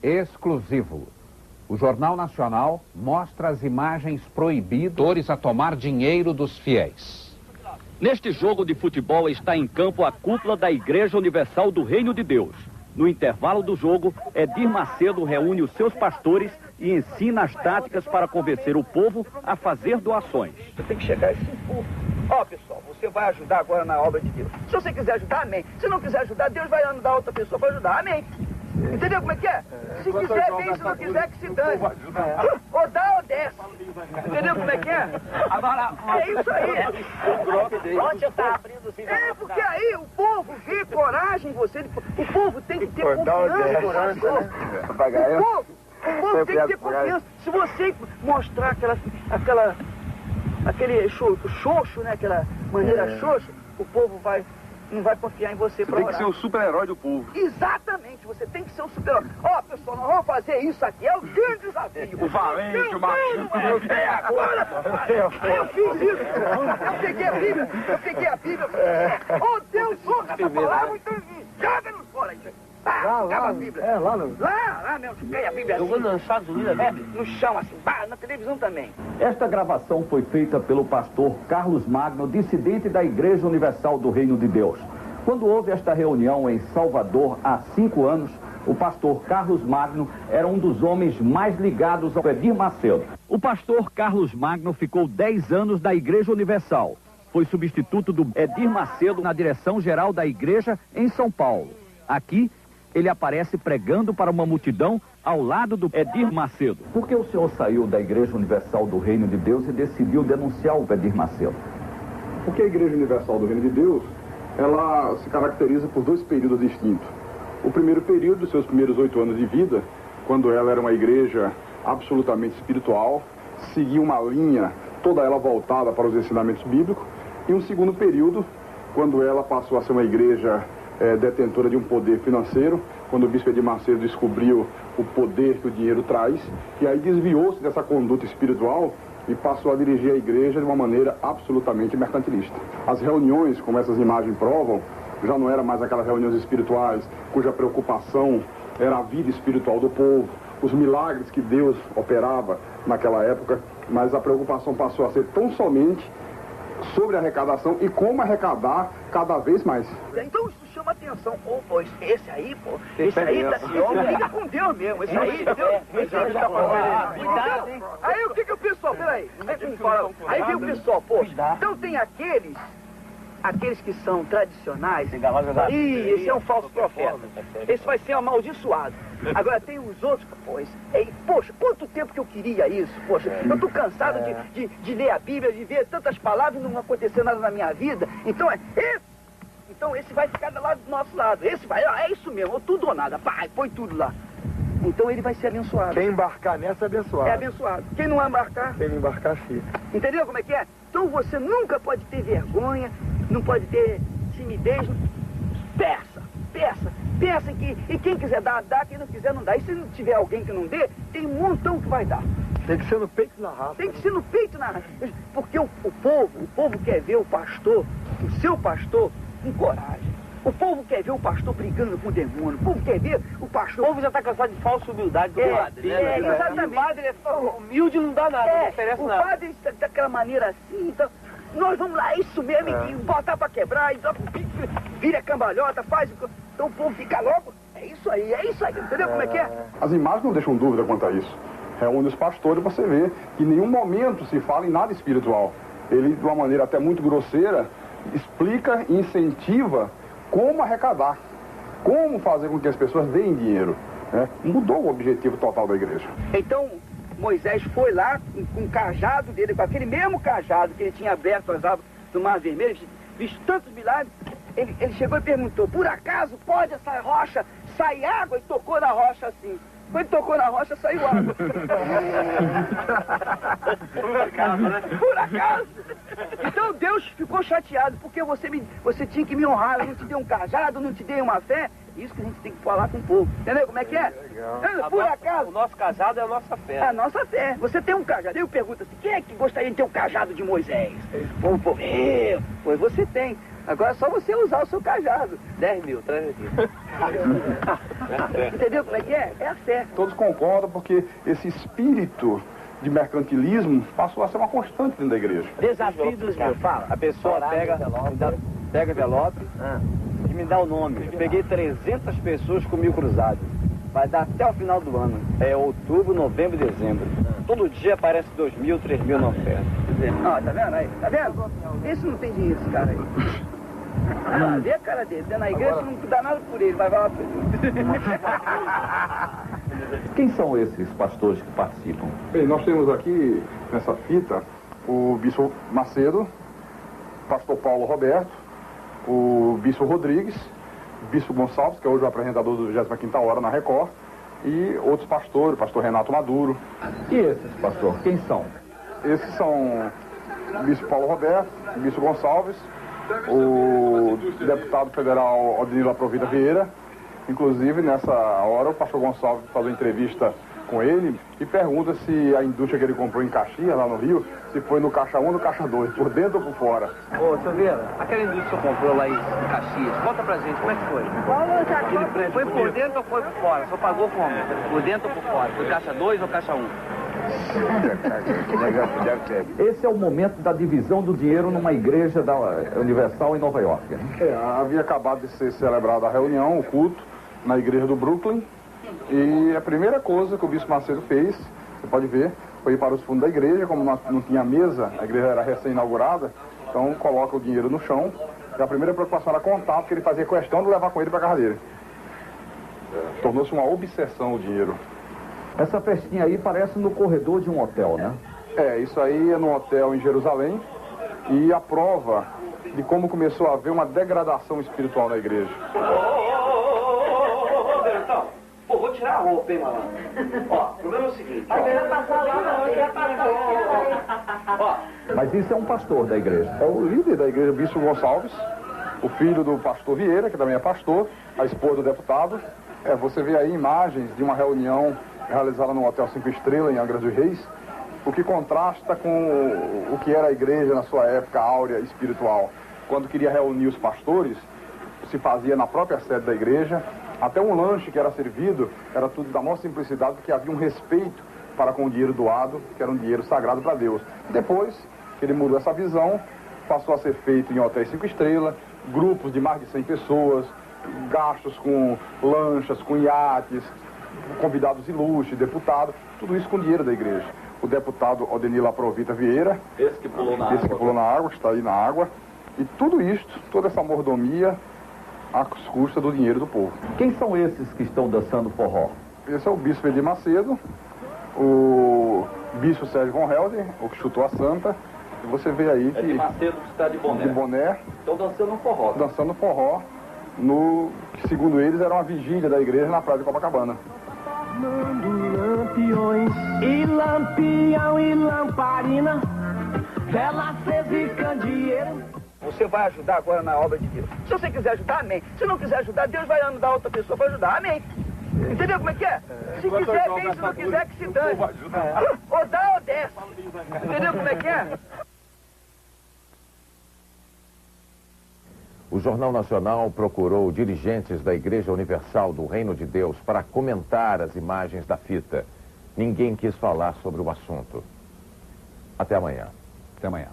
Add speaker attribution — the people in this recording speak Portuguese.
Speaker 1: exclusivo. O Jornal Nacional mostra as imagens proibidas a tomar dinheiro dos fiéis.
Speaker 2: Neste jogo de futebol está em campo a cúpula da Igreja Universal do Reino de Deus. No intervalo do jogo, Edir Macedo reúne os seus pastores e ensina as táticas para convencer o povo a fazer doações.
Speaker 3: Você tem que chegar a esse povo. Ó, pessoal, você vai ajudar agora na obra de Deus. Se você quiser ajudar, amém. Se não quiser ajudar, Deus vai mandar outra pessoa para ajudar, amém. Entendeu como é que é? Se quiser, vem. Se não quiser, que se dane. Ou dá ou desce. Entendeu como é que é? Agora, é isso aí.
Speaker 4: Onde está abrindo os
Speaker 3: É, porque aí o povo vê coragem em você. O povo tem que ter confiança. O povo tem que ter confiança. Se você mostrar aquele xoxo, né? Aquela maneira xoxa, o povo não vai confiar em você para orar.
Speaker 5: Tem que ser o super-herói do povo.
Speaker 3: Exatamente, você tem que ser o super-herói. Ó, pessoal, nós vamos fazer isso aqui, é o grande desafio.
Speaker 5: O valente, o macho.
Speaker 3: Agora, eu fiz isso. Eu peguei a Bíblia. Ô, Deus, ouça essa palavra, então joga nos fora aí. Acaba a Bíblia. Lá mesmo, peguei a Bíblia assim.
Speaker 4: Jogou nos Estados Unidos,
Speaker 3: no chão, assim, na televisão também.
Speaker 2: Esta gravação foi feita pelo pastor Carlos Magno, dissidente da Igreja Universal do Reino de Deus. Quando houve esta reunião em Salvador há 5 anos, o pastor Carlos Magno era um dos homens mais ligados ao Edir Macedo. O pastor Carlos Magno ficou 10 anos da Igreja Universal. Foi substituto do Edir Macedo na direção-geral da igreja em São Paulo. Aqui, ele aparece pregando para uma multidão ao lado do Edir Macedo. Por que o senhor saiu da Igreja Universal do Reino de Deus e decidiu denunciar o Edir Macedo?
Speaker 5: Porque a Igreja Universal do Reino de Deus, ela se caracteriza por 2 períodos distintos. O primeiro período, seus primeiros 8 anos de vida, quando ela era uma igreja absolutamente espiritual, seguia uma linha, toda ela voltada para os ensinamentos bíblicos. E um segundo período, quando ela passou a ser uma igreja detentora de um poder financeiro, quando o bispo Edir Macedo descobriu o poder que o dinheiro traz, e aí desviou-se dessa conduta espiritual e passou a dirigir a igreja de uma maneira absolutamente mercantilista. As reuniões, como essas imagens provam, já não eram mais aquelas reuniões espirituais, cuja preocupação era a vida espiritual do povo, os milagres que Deus operava naquela época, mas a preocupação passou a ser tão somente sobre a arrecadação e como arrecadar cada vez mais.
Speaker 3: Então isso chama atenção. Pois esse aí, fica com Deus mesmo. Esse aí, Deus tá fazendo. Aí o que o pessoal, peraí, aí vem o pessoal, então tem aqueles que são tradicionais, e esse é um falso profeta, esse vai ser amaldiçoado. Agora tem os outros, poxa, quanto tempo que eu queria isso, poxa, eu tô cansado de ler a Bíblia, de ver tantas palavras e não acontecer nada na minha vida, então esse vai ficar do nosso lado, esse vai, é isso mesmo, tudo ou nada, põe tudo lá. Então ele vai ser abençoado.
Speaker 5: Quem embarcar nessa é abençoado.
Speaker 3: É abençoado. Quem não embarcar...
Speaker 5: Quem não embarcar, fica.
Speaker 3: Entendeu como é que é? Então você nunca pode ter vergonha, não pode ter timidez. Peça e quem quiser dar, quem não quiser não dá. E se não tiver alguém que não dê, tem um montão que vai dar.
Speaker 5: Tem que ser no peito e na raça.
Speaker 3: Tem que ser no peito e na raça. Porque o povo quer ver o pastor, o seu pastor, com coragem. O povo quer ver o pastor brigando com o demônio. O povo quer ver o pastor...
Speaker 4: O povo já está cansado de falsa humildade do padre, né?
Speaker 3: Exatamente.
Speaker 4: O padre é humilde, não dá nada, não oferece nada.
Speaker 3: O padre está daquela maneira assim, então... Nós vamos lá, isso mesmo, e botar para quebrar, e vira cambalhota, faz... Então o povo fica logo... É isso aí, entendeu como é que é?
Speaker 5: As imagens não deixam dúvida quanto a isso. Reúne os pastores, você vê que em nenhum momento se fala em nada espiritual. Ele, de uma maneira até muito grosseira, explica e incentiva como arrecadar, como fazer com que as pessoas deem dinheiro. Né? Mudou o objetivo total da igreja.
Speaker 3: Então, Moisés foi lá com o cajado dele, com aquele mesmo cajado que ele tinha aberto as águas do Mar Vermelho, visto tantos milagres, ele chegou e perguntou, por acaso pode essa rocha sair água? E tocou na rocha assim. Quando tocou na rocha, saiu água.
Speaker 4: Por acaso, né?
Speaker 3: Por acaso. Então Deus ficou chateado, porque você tinha que me honrar, eu não te dei um cajado, não te dei uma fé. Isso que a gente tem que falar com o povo. Entendeu como é que é? Por acaso.
Speaker 4: O nosso cajado é a nossa fé.
Speaker 3: É a nossa fé. Você tem um cajado. Eu pergunto assim, quem é que gostaria de ter um cajado de Moisés? Pois você tem. Agora é só você usar o seu cajado.
Speaker 4: 10 mil, traz aqui.
Speaker 3: Entendeu como é que é? É a fé.
Speaker 5: Todos concordam porque esse espírito de mercantilismo passou a ser uma constante dentro da igreja.
Speaker 6: Desafio dos meus. Fala. A pessoa pega envelope e me dá o nome. Eu peguei 300 pessoas com 1000 cruzados. Vai dar até o final do ano. É outubro, novembro e dezembro. Todo dia aparece 2.000, 3.000 na oferta.
Speaker 3: Ó, tá vendo aí? Tá vendo? Esse não tem dinheiro, esse cara aí. Ah, vê a cara dele. Dentro da igreja não dá nada por ele. Vai lá pra ele.
Speaker 2: Quem são esses pastores que participam?
Speaker 5: Bem, nós temos aqui, nessa fita, o bispo Macedo, pastor Paulo Roberto, o bispo Rodrigues, o bispo Gonçalves, que é hoje o apresentador do 25ª Hora na Record, e outros pastores, o pastor Renato Maduro.
Speaker 2: E esses, pastor, quem são?
Speaker 5: Esses são o bispo Paulo Roberto, o bispo Gonçalves, o deputado federal Odenilo Aprovita Vieira. Inclusive, nessa hora, o pastor Gonçalves faz uma entrevista com ele e pergunta se a indústria que ele comprou em Caxias, lá no Rio, se foi no caixa 1 ou no caixa 2, por dentro ou por fora.
Speaker 4: Ô, Silveira, aquela indústria que você comprou lá em Caxias, conta pra gente, como é que foi? Aquele preço foi por dentro ou foi por fora? Só pagou como? Por dentro ou por fora? Foi caixa 2 ou caixa 1?
Speaker 2: Esse é o momento da divisão do dinheiro numa igreja da Universal em Nova York.
Speaker 5: Havia acabado de ser celebrada a reunião, o culto, na igreja do Brooklyn. E a primeira coisa que o bispo Macedo fez, você pode ver, foi ir para os fundos da igreja. Como não tinha mesa, a igreja era recém-inaugurada, então coloca o dinheiro no chão. E a primeira preocupação era contar, porque ele fazia questão de levar com ele para a casa dele. Tornou-se uma obsessão o dinheiro.
Speaker 2: Essa festinha aí parece no corredor de um hotel, né?
Speaker 5: Isso aí é num hotel em Jerusalém. E a prova de como começou a haver uma degradação espiritual na igreja.
Speaker 4: Pô, vou tirar a roupa, hein, malandro? Ó, o problema é o seguinte. Ó.
Speaker 2: Mas isso é um pastor da igreja.
Speaker 5: É o líder da igreja, o bispo Gonçalves, o filho do pastor Vieira, que também é pastor, a esposa do deputado. Você vê aí imagens de uma reunião realizada no Hotel 5 Estrelas, em Angra dos Reis, o que contrasta com o que era a igreja na sua época áurea espiritual. Quando queria reunir os pastores, se fazia na própria sede da igreja. Até um lanche que era servido era tudo da maior simplicidade, porque havia um respeito para com o dinheiro doado, que era um dinheiro sagrado para Deus. Depois que ele mudou essa visão, passou a ser feito em hotéis 5 estrelas, grupos de mais de 100 pessoas, gastos com lanchas, com iates, convidados ilustres, deputados, tudo isso com dinheiro da igreja. O deputado Odenilo Aprovita Vieira,
Speaker 2: Esse que pulou na
Speaker 5: água, que está aí na água, e tudo isto, toda essa mordomia, às custas do dinheiro do povo.
Speaker 2: Quem são esses que estão dançando forró?
Speaker 5: Esse é o bispo Edir Macedo, o bispo Sérgio Von Helder, o que chutou a santa. E você vê aí que...
Speaker 2: Edir Macedo que está de boné.
Speaker 5: De boné.
Speaker 2: Estão dançando forró.
Speaker 5: Dançando forró, no que segundo eles era uma vigília da igreja na praia de Copacabana.
Speaker 7: Lampiões e lampião e lamparina, vela acesa e candeeiro.
Speaker 3: Você vai ajudar agora na obra de Deus. Se você quiser ajudar, amém. Se não quiser ajudar, Deus vai mandar outra pessoa para ajudar, amém. Entendeu como é que é? Se quiser, bem, se não quiser, que se dane. Ou dá ou desce. Entendeu como é que é?
Speaker 1: O Jornal Nacional procurou dirigentes da Igreja Universal do Reino de Deus para comentar as imagens da fita. Ninguém quis falar sobre o assunto. Até amanhã.
Speaker 2: Até amanhã.